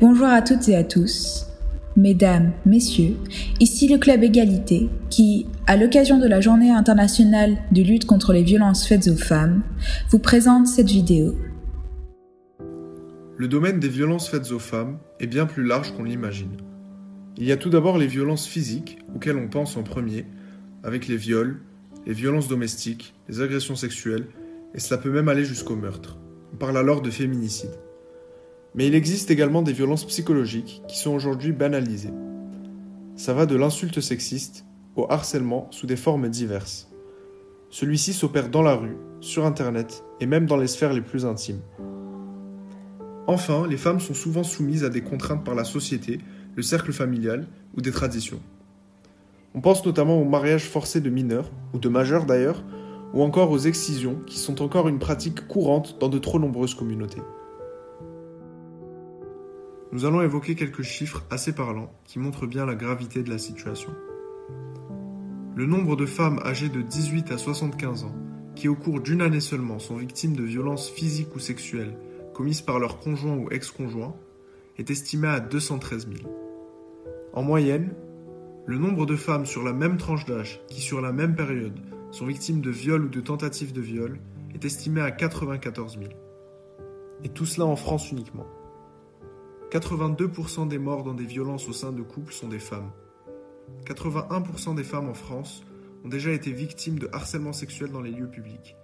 Bonjour à toutes et à tous, mesdames, messieurs, ici le Club Égalité qui, à l'occasion de la Journée internationale de lutte contre les violences faites aux femmes, vous présente cette vidéo. Le domaine des violences faites aux femmes est bien plus large qu'on l'imagine. Il y a tout d'abord les violences physiques, auxquelles on pense en premier, avec les viols, les violences domestiques, les agressions sexuelles, et cela peut même aller jusqu'au meurtre. On parle alors de féminicide. Mais il existe également des violences psychologiques qui sont aujourd'hui banalisées. Ça va de l'insulte sexiste au harcèlement sous des formes diverses. Celui-ci s'opère dans la rue, sur Internet et même dans les sphères les plus intimes. Enfin, les femmes sont souvent soumises à des contraintes par la société, le cercle familial ou des traditions. On pense notamment au mariage forcé de mineurs, ou de majeurs d'ailleurs, ou encore aux excisions qui sont encore une pratique courante dans de trop nombreuses communautés. Nous allons évoquer quelques chiffres assez parlants qui montrent bien la gravité de la situation. Le nombre de femmes âgées de 18 à 75 ans qui au cours d'une année seulement sont victimes de violences physiques ou sexuelles commises par leur conjoint ou ex-conjoint est estimé à 213 000. En moyenne, le nombre de femmes sur la même tranche d'âge qui sur la même période sont victimes de viols ou de tentatives de viol est estimé à 94 000. Et tout cela en France uniquement. 82% des morts dans des violences au sein de couples sont des femmes. 81% des femmes en France ont déjà été victimes de harcèlement sexuel dans les lieux publics.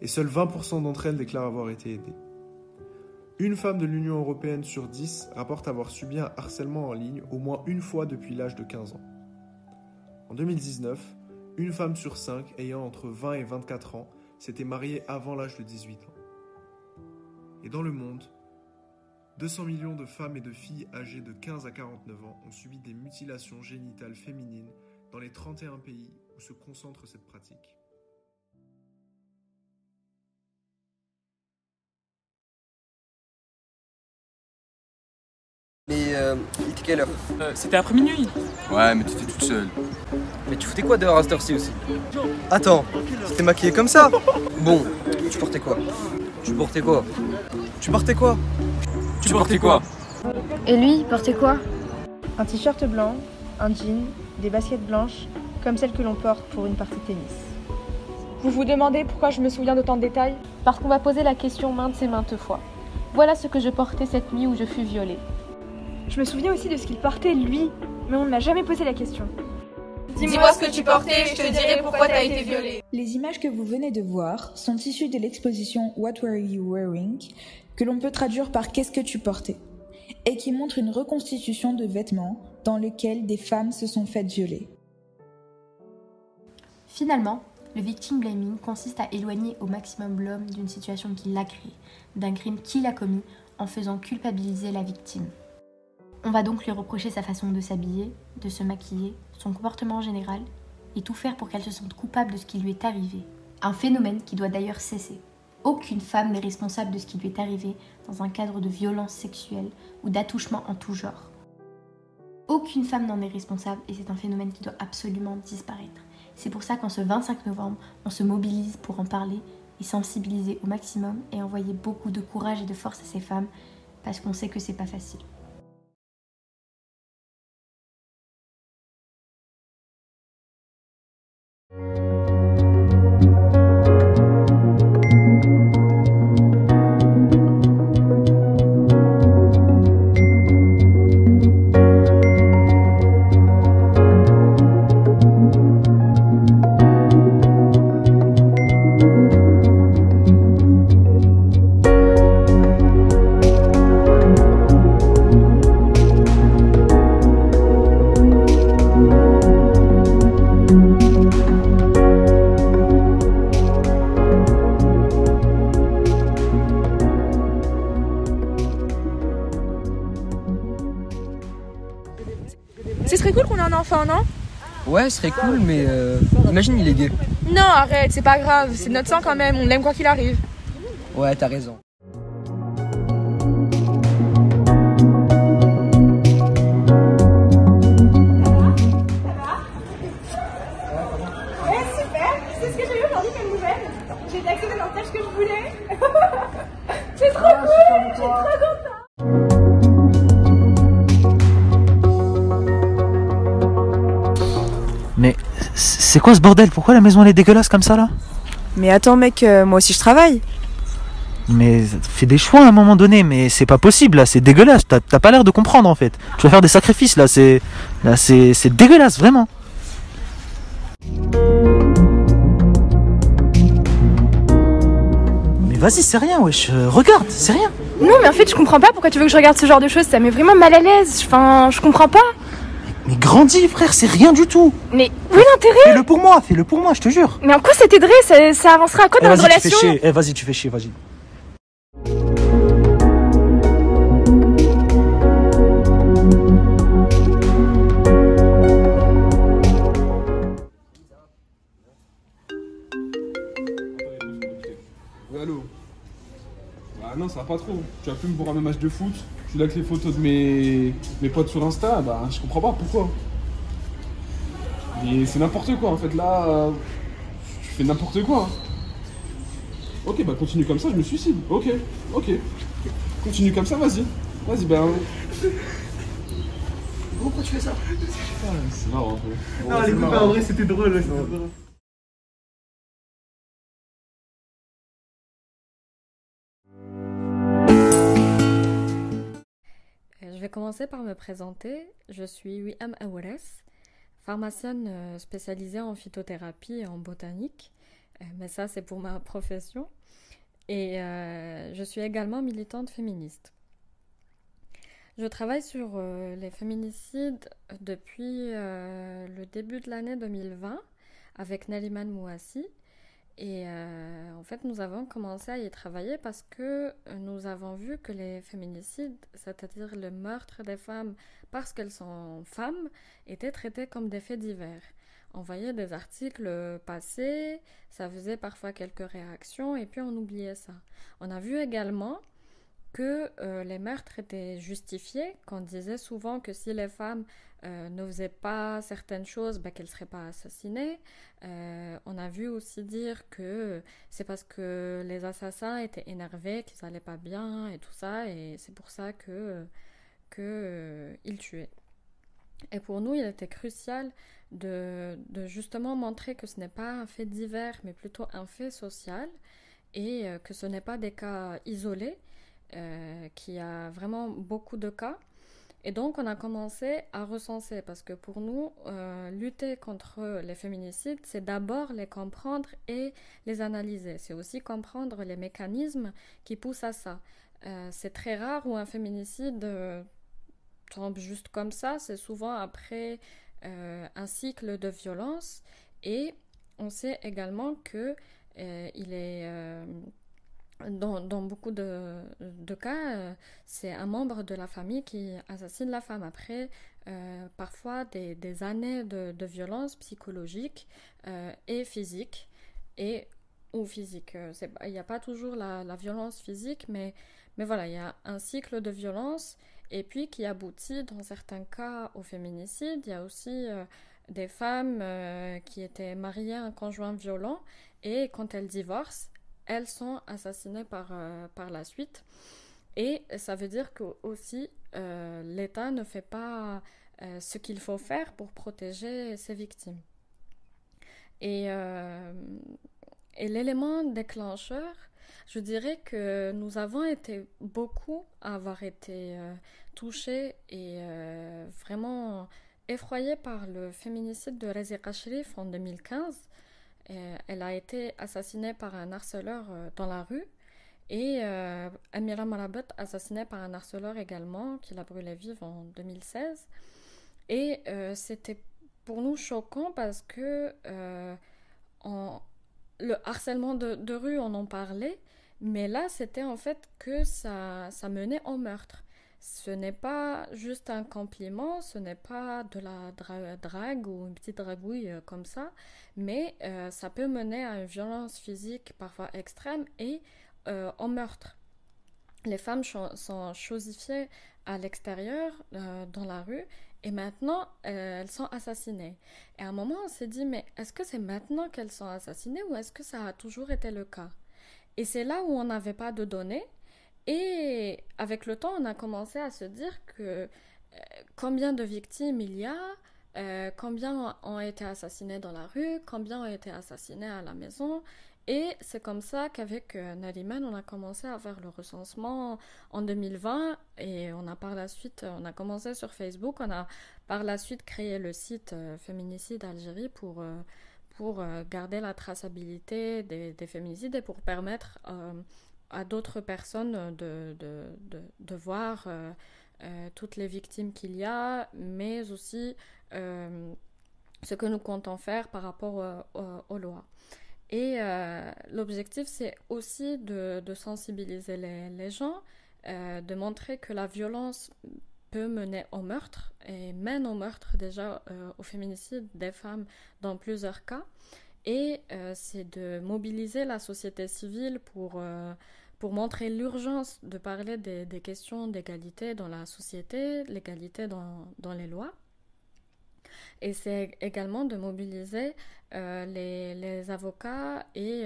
Et seuls 20% d'entre elles déclarent avoir été aidées. Une femme de l'Union européenne sur 10 rapporte avoir subi un harcèlement en ligne au moins une fois depuis l'âge de 15 ans. En 2019, une femme sur 5 ayant entre 20 et 24 ans s'était mariée avant l'âge de 18 ans. Et dans le monde, 200 millions de femmes et de filles âgées de 15 à 49 ans ont subi des mutilations génitales féminines dans les 31 pays où se concentre cette pratique. Mais il était quelle heure? C'était après minuit. Ouais, mais t'étais toute seule. Mais tu foutais quoi dehors à cette heure-ci aussi? Attends, t'étais maquillée comme ça? Bon, tu portais quoi? Tu portais quoi? Tu portais quoi? Tu portais quoi? Et lui, il portait quoi? Un t-shirt blanc, un jean, des baskets blanches, comme celles que l'on porte pour une partie de tennis. Vous vous demandez pourquoi je me souviens d'autant de détails? Parce qu'on m'a posé la question maintes et maintes fois. Voilà ce que je portais cette nuit où je fus violée. Je me souviens aussi de ce qu'il portait, lui, mais on ne m'a jamais posé la question. Dis-moi ce que tu portais, je te dirai pourquoi t'as été violée. Les images que vous venez de voir sont issues de l'exposition What Were You Wearing, que l'on peut traduire par Qu'est-ce que tu portais, et qui montre une reconstitution de vêtements dans lesquels des femmes se sont faites violer. Finalement, le victim blaming consiste à éloigner au maximum l'homme d'une situation qui l'a créé, d'un crime qu'il a commis en faisant culpabiliser la victime. On va donc lui reprocher sa façon de s'habiller, de se maquiller, son comportement en général, et tout faire pour qu'elle se sente coupable de ce qui lui est arrivé. Un phénomène qui doit d'ailleurs cesser. Aucune femme n'est responsable de ce qui lui est arrivé dans un cadre de violence sexuelle ou d'attouchement en tout genre. Aucune femme n'en est responsable et c'est un phénomène qui doit absolument disparaître. C'est pour ça qu'en ce 25 novembre, on se mobilise pour en parler et sensibiliser au maximum et envoyer beaucoup de courage et de force à ces femmes parce qu'on sait que c'est pas facile. Ce serait cool qu'on ait un enfant, non? Ouais, ce serait cool, mais imagine il est gay. Non, arrête, c'est pas grave, c'est notre sang quand même, on l'aime quoi qu'il arrive. Ouais, t'as raison. C'est trop cool, je suis trop contente. c'est quoi ce bordel? Pourquoi la maison elle est dégueulasse comme ça là? Mais attends mec, moi aussi je travaille. Mais fais des choix à un moment donné, mais c'est pas possible là, c'est dégueulasse, t'as pas l'air de comprendre en fait. Tu vas faire des sacrifices là, c'est dégueulasse vraiment. Mais vas-y, c'est rien, wesh, regarde, c'est rien. Non, mais en fait, je comprends pas pourquoi tu veux que je regarde ce genre de choses. Ça met vraiment mal à l'aise. Enfin, je comprends pas. Mais grandis frère, c'est rien du tout. Mais où est l'intérêt? Fais-le pour moi, je te jure. Mais en quoi ça t'aiderait? Ça avancera à quoi dans notre Vas-y, tu relation? fais chier, vas-y, tu fais chier, vas-y. Ouais, allô. Bah non, ça va pas trop. Tu vas plus me voir un match de foot. Je suis là avec les photos de mes potes sur Insta. Bah, je comprends pas pourquoi. Mais c'est n'importe quoi en fait. Là, tu fais n'importe quoi. Ok, bah continue comme ça, je me suicide. Ok. Continue comme ça, vas-y. Vas-y, ben. Pourquoi tu fais ça? C'est marrant un peu. Non, les copains, en vrai, c'était drôle. Je vais commencer par me présenter. Je suis Wiam Aouares, pharmacienne spécialisée en phytothérapie et en botanique. Mais ça, c'est pour ma profession. Et je suis également militante féministe. Je travaille sur les féminicides depuis le début de l'année 2020 avec Naliman Mouassi. Et en fait, nous avons commencé à y travailler parce que nous avons vu que les féminicides, c'est-à-dire le meurtre des femmes parce qu'elles sont femmes, étaient traités comme des faits divers. On voyait des articles passer, ça faisait parfois quelques réactions et puis on oubliait ça. On a vu également que les meurtres étaient justifiés, qu'on disait souvent que si les femmes ne faisaient pas certaines choses, qu'elles ne seraient pas assassinées. On a vu aussi dire que c'est parce que les assassins étaient énervés, qu'ils n'allaient pas bien et tout ça, et c'est pour ça qu'ils tuaient. Et pour nous, il était crucial de justement montrer que ce n'est pas un fait divers, mais plutôt un fait social, et que ce n'est pas des cas isolés, qu'il y a vraiment beaucoup de cas. Et donc on a commencé à recenser parce que pour nous, lutter contre les féminicides, c'est d'abord les comprendre et les analyser. C'est aussi comprendre les mécanismes qui poussent à ça. C'est très rare où un féminicide tombe juste comme ça. C'est souvent après un cycle de violence. Et on sait également que il est... Dans beaucoup de cas, c'est un membre de la famille qui assassine la femme. Après, parfois des années de violence psychologique et physique, ou physique. Il n'y a pas toujours la violence physique, mais voilà, il y a un cycle de violence et puis qui aboutit dans certains cas au féminicide. Il y a aussi des femmes qui étaient mariées à un conjoint violent et quand elles divorcent, elles sont assassinées par la suite. Et ça veut dire que aussi l'État ne fait pas ce qu'il faut faire pour protéger ses victimes. Et l'élément déclencheur, je dirais que nous avons été beaucoup à avoir été touchés et vraiment effroyés par le féminicide de Razira Sherif en 2015. Elle a été assassinée par un harceleur dans la rue et Amira Marabot assassinée par un harceleur également qui l'a brûlée vive en 2016. Et c'était pour nous choquant parce que le harcèlement de rue, on en parlait, mais là c'était en fait que ça menait au meurtre. Ce n'est pas juste un compliment, ce n'est pas de la drague ou une petite dragouille comme ça, mais ça peut mener à une violence physique parfois extrême et au meurtre. Les femmes sont chosifiées à l'extérieur, dans la rue, et maintenant elles sont assassinées. Et à un moment on s'est dit, mais est-ce que c'est maintenant qu'elles sont assassinées ou est-ce que ça a toujours été le cas? Et c'est là où on n'avait pas de données. Et avec le temps, on a commencé à se dire que combien de victimes il y a, combien ont été assassinés dans la rue, combien ont été assassinés à la maison. Et c'est comme ça qu'avec Nariman, on a commencé à faire le recensement en 2020 et on a commencé sur Facebook, on a par la suite créé le site Féminicide Algérie pour garder la traçabilité des féminicides et pour permettre à d'autres personnes de voir toutes les victimes qu'il y a, mais aussi ce que nous comptons faire par rapport aux lois. Et l'objectif, c'est aussi de sensibiliser les gens, de montrer que la violence peut mener au meurtre, et mène au meurtre déjà au féminicide des femmes dans plusieurs cas. Et c'est de mobiliser la société civile pour montrer l'urgence de parler des questions d'égalité dans la société, l'égalité dans les lois. Et c'est également de mobiliser les avocats et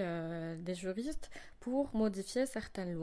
des juristes pour modifier certaines lois.